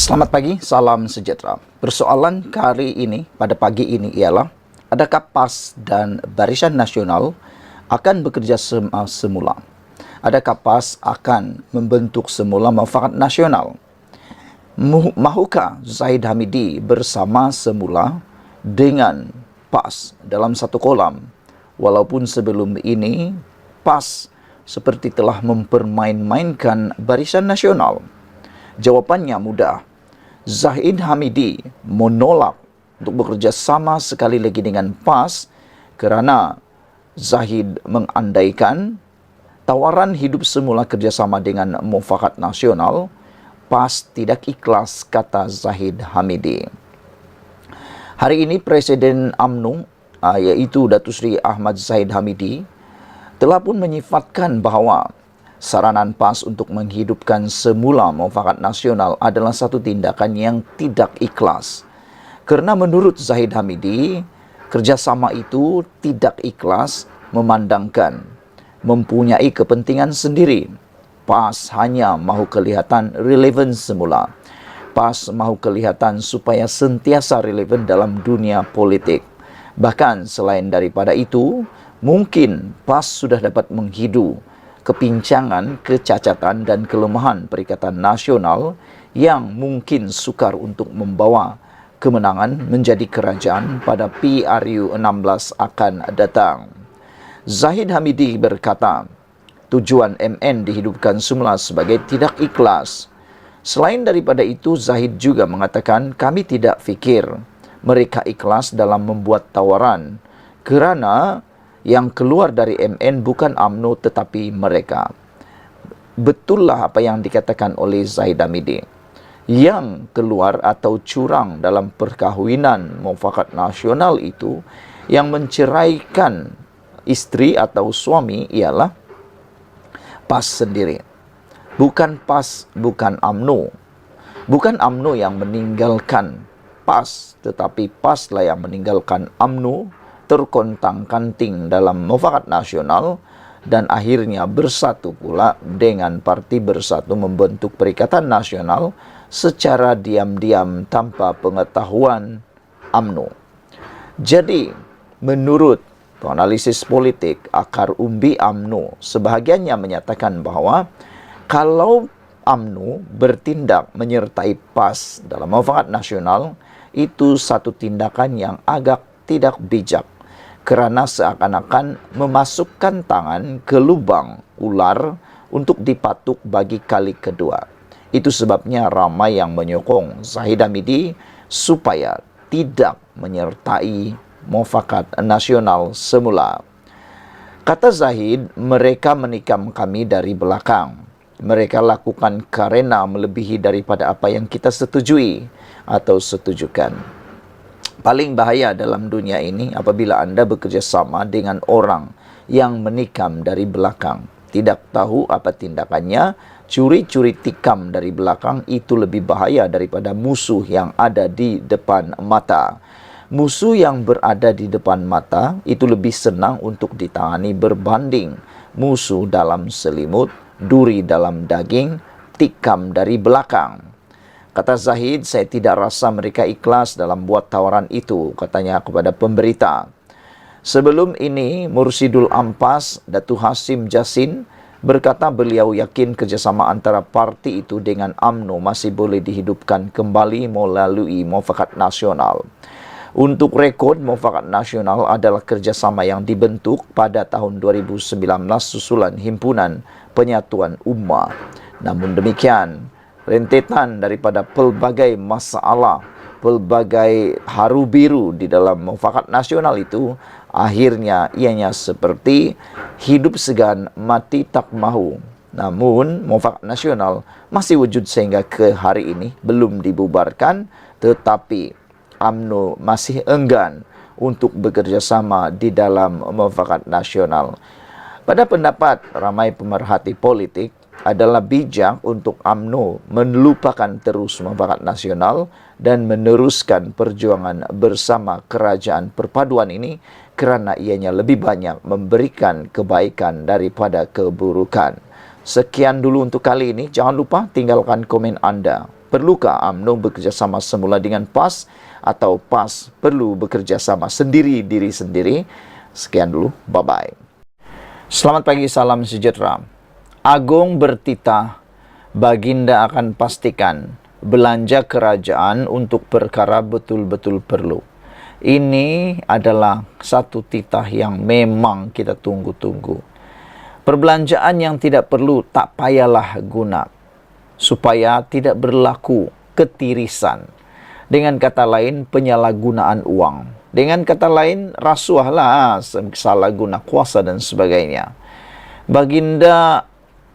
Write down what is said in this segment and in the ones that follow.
Selamat pagi, salam sejahtera. Persoalan kali ini, pada pagi ini ialah, adakah PAS dan Barisan Nasional akan bekerja semula? Adakah PAS akan membentuk semula Mufakat Nasional? Mahukah Zahid Hamidi bersama semula dengan PAS dalam satu kolam? Walaupun sebelum ini, PAS seperti telah mempermain-mainkan Barisan Nasional. Jawapannya mudah. Zahid Hamidi menolak untuk bekerja sama sekali lagi dengan PAS kerana Zahid mengandaikan tawaran hidup semula kerjasama dengan Mufakat Nasional, PAS tidak ikhlas, kata Zahid Hamidi. Hari ini Presiden UMNO iaitu Datuk Seri Ahmad Zahid Hamidi telah pun menyifatkan bahawa saranan PAS untuk menghidupkan semula Mufakat Nasional adalah satu tindakan yang tidak ikhlas. Kerana menurut Zahid Hamidi, kerjasama itu tidak ikhlas memandangkan mempunyai kepentingan sendiri. PAS hanya mahu kelihatan relevan semula. PAS mahu kelihatan supaya sentiasa relevan dalam dunia politik. Bahkan selain daripada itu, mungkin PAS sudah dapat menghidu kepincangan, kecacatan dan kelemahan Perikatan Nasional yang mungkin sukar untuk membawa kemenangan menjadi kerajaan pada PRU 16 akan datang. Zahid Hamidi berkata, tujuan MN dihidupkan semula sebagai tidak ikhlas. Selain daripada itu, Zahid juga mengatakan kami tidak fikir mereka ikhlas dalam membuat tawaran kerana yang keluar dari MN bukan UMNO tetapi mereka. Betullah apa yang dikatakan oleh Zahid Hamidi. Yang keluar atau curang dalam perkahwinan Mufakat Nasional itu, yang menceraikan isteri atau suami ialah PAS sendiri. Bukan PAS, bukan UMNO. Bukan UMNO yang meninggalkan PAS, tetapi PAS lah yang meninggalkan UMNO, terkontang-kanting dalam Mufakat Nasional dan akhirnya bersatu pula dengan Parti Bersatu membentuk Perikatan Nasional secara diam-diam tanpa pengetahuan UMNO. Jadi, menurut analisis politik akar umbi UMNO, sebahagiannya menyatakan bahawa kalau UMNO bertindak menyertai PAS dalam Mufakat Nasional, itu satu tindakan yang agak tidak bijak, kerana seakan-akan memasukkan tangan ke lubang ular untuk dipatuk bagi kali kedua. Itu sebabnya ramai yang menyokong Zahid Hamidi supaya tidak menyertai Mufakat Nasional semula. Kata Zahid, mereka menikam kami dari belakang. Mereka lakukan kerana melebihi daripada apa yang kita setujui atau setujukan. Paling bahaya dalam dunia ini apabila anda bekerja sama dengan orang yang menikam dari belakang. Tidak tahu apa tindakannya, curi-curi tikam dari belakang itu lebih bahaya daripada musuh yang ada di depan mata. Musuh yang berada di depan mata itu lebih senang untuk ditangani berbanding musuh dalam selimut, duri dalam daging, tikam dari belakang. Kata Zahid, saya tidak rasa mereka ikhlas dalam buat tawaran itu, katanya kepada pemberita. Sebelum ini, Mursidul Ampas, Datuk Hasim Jasin, berkata beliau yakin kerjasama antara parti itu dengan UMNO masih boleh dihidupkan kembali melalui Mufakat Nasional. Untuk rekod, Mufakat Nasional adalah kerjasama yang dibentuk pada tahun 2019 susulan Himpunan Penyatuan Ummah. Namun demikian, rentetan daripada pelbagai masalah, pelbagai haru biru di dalam Mufakat Nasional itu, akhirnya ianya seperti hidup segan, mati tak mahu. Namun, Mufakat Nasional masih wujud sehingga ke hari ini, belum dibubarkan, tetapi UMNO masih enggan untuk bekerjasama di dalam Mufakat Nasional. Pada pendapat ramai pemerhati politik, adalah bijak untuk UMNO melupakan terus Mufakat Nasional dan meneruskan perjuangan bersama kerajaan perpaduan ini kerana ianya lebih banyak memberikan kebaikan daripada keburukan. Sekian dulu untuk kali ini. Jangan lupa tinggalkan komen anda. perlukah UMNO bekerja sama semula dengan PAS atau PAS perlu bekerja sama sendiri diri sendiri? Sekian dulu, bye-bye. Selamat pagi, salam sejahtera. Agung bertitah, Baginda akan pastikan belanja kerajaan untuk perkara betul-betul perlu. Ini adalah satu titah yang memang kita tunggu-tunggu. Perbelanjaan yang tidak perlu tak payahlah guna, supaya tidak berlaku ketirisan. Dengan kata lain, penyalahgunaan uang. Dengan kata lain, rasuah lah, salah guna kuasa dan sebagainya. Baginda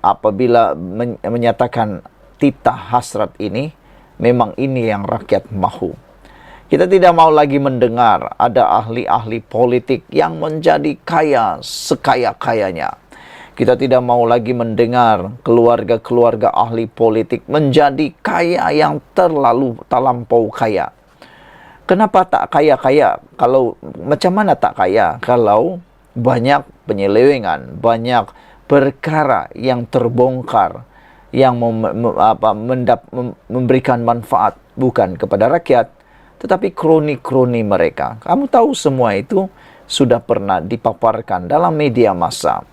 apabila menyatakan titah hasrat ini, memang ini yang rakyat mahu. Kita tidak mau lagi mendengar ada ahli-ahli politik yang menjadi kaya sekaya-kayanya. Kita tidak mau lagi mendengar keluarga-keluarga ahli politik menjadi kaya yang terlampau kaya. Kenapa tak kaya-kaya? Macam mana tak kaya? Kalau banyak penyelewengan, banyak perkara yang terbongkar, yang memberikan manfaat bukan kepada rakyat, tetapi kroni-kroni mereka. Kamu tahu semua itu sudah pernah dipaparkan dalam media massa.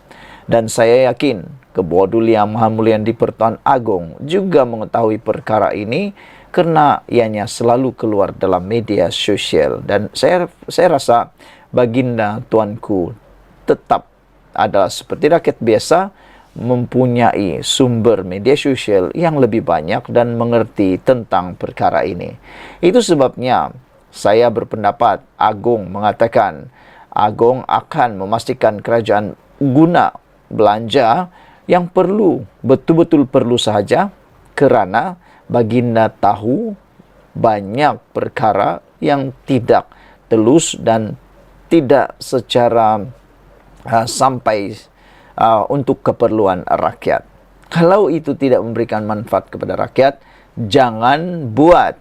Dan saya yakin Kebawadu Yang Maha Mulia di Pertuan Agong juga mengetahui perkara ini karena ianya selalu keluar dalam media sosial. Dan saya rasa Baginda Tuanku tetap adalah seperti rakyat biasa, mempunyai sumber media sosial yang lebih banyak dan mengerti tentang perkara ini. Itu sebabnya saya berpendapat, Agung mengatakan, Agung akan memastikan kerajaan guna belanja yang perlu, betul-betul perlu sahaja, kerana Baginda tahu banyak perkara yang tidak telus dan tidak secara sampai untuk keperluan rakyat. Kalau itu tidak memberikan manfaat kepada rakyat, jangan buat.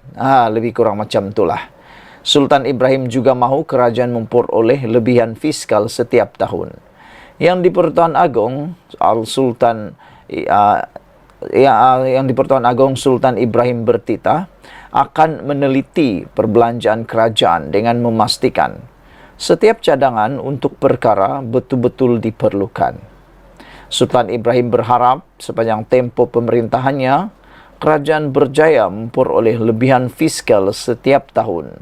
Lebih kurang macam itulah. Sultan Ibrahim juga mahu kerajaan memperoleh lebihan fiskal setiap tahun. Yang di Pertuan Agong, yang di Pertuan Agong Sultan Ibrahim bertitah akan meneliti perbelanjaan kerajaan dengan memastikan setiap cadangan untuk perkara betul-betul diperlukan. Sultan Ibrahim berharap sepanjang tempoh pemerintahannya, kerajaan berjaya memperoleh lebihan fiskal setiap tahun.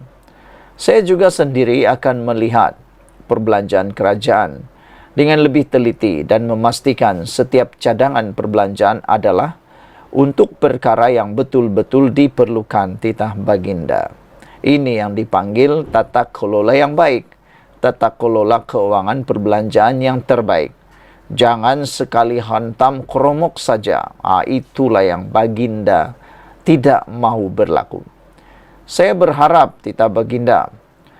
Saya juga sendiri akan melihat perbelanjaan kerajaan dengan lebih teliti dan memastikan setiap cadangan perbelanjaan adalah untuk perkara yang betul-betul diperlukan titah Baginda. Ini yang dipanggil tata kelola yang baik, tata kelola keuangan perbelanjaan yang terbaik. Jangan sekali hantam kromok saja. Itulah yang Baginda tidak mahu berlaku. Saya berharap titah Baginda,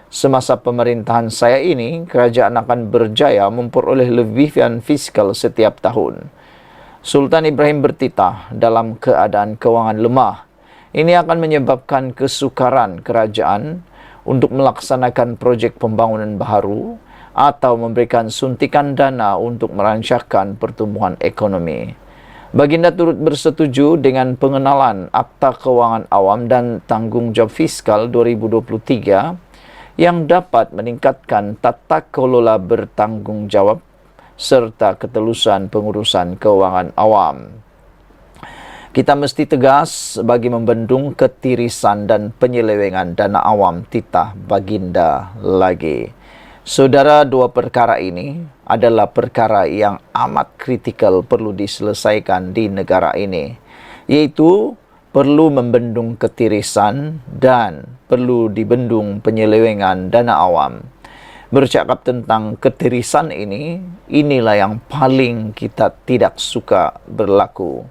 semasa pemerintahan saya ini, kerajaan akan berjaya memperoleh lebihan fiskal setiap tahun. Sultan Ibrahim bertitah dalam keadaan keuangan lemah. Ini akan menyebabkan kesukaran kerajaan untuk melaksanakan projek pembangunan baru atau memberikan suntikan dana untuk merancangkan pertumbuhan ekonomi. Baginda turut bersetuju dengan pengenalan Akta Keuangan Awam dan Tanggung Jawab Fiskal 2023 yang dapat meningkatkan tata kelola bertanggung jawab serta ketelusan pengurusan keuangan awam. Kita mesti tegas bagi membendung ketirisan dan penyelewengan dana awam titah Baginda lagi. Saudara, dua perkara ini adalah perkara yang amat kritikal perlu diselesaikan di negara ini, yaitu perlu membendung ketirisan dan perlu dibendung penyelewengan dana awam. Bercakap tentang ketirisan ini, inilah yang paling kita tidak suka berlaku.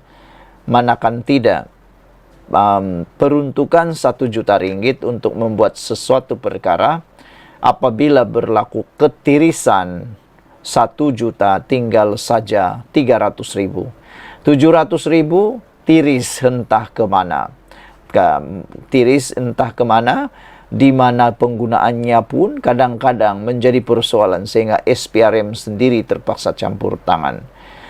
Manakan tidak peruntukan 1 juta ringgit untuk membuat sesuatu perkara, apabila berlaku ketirisan 1 juta tinggal saja 300.000. 700.000 tiris entah ke mana. Tiris entah ke mana, di mana penggunaannya pun kadang-kadang menjadi persoalan sehingga SPRM sendiri terpaksa campur tangan.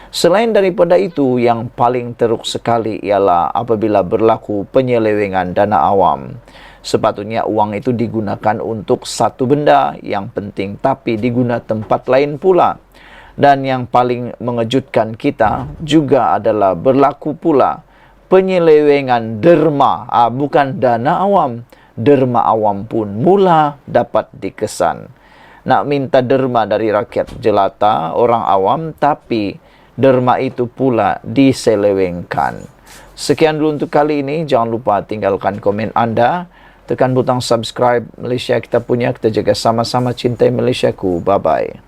Selain daripada itu, yang paling teruk sekali ialah apabila berlaku penyelewengan dana awam. Sepatutnya uang itu digunakan untuk satu benda yang penting, tapi digunakan tempat lain pula. Dan yang paling mengejutkan kita juga adalah berlaku pula penyelewengan derma, bukan dana awam. Derma awam pun mula dapat dikesan. Nak minta derma dari rakyat jelata, orang awam, tapi derma itu pula diselewengkan. Sekian dulu untuk kali ini. Jangan lupa tinggalkan komen Anda. Tekan butang subscribe. Malaysia kita punya. Kita jaga sama-sama cintai Malaysiaku. Bye-bye.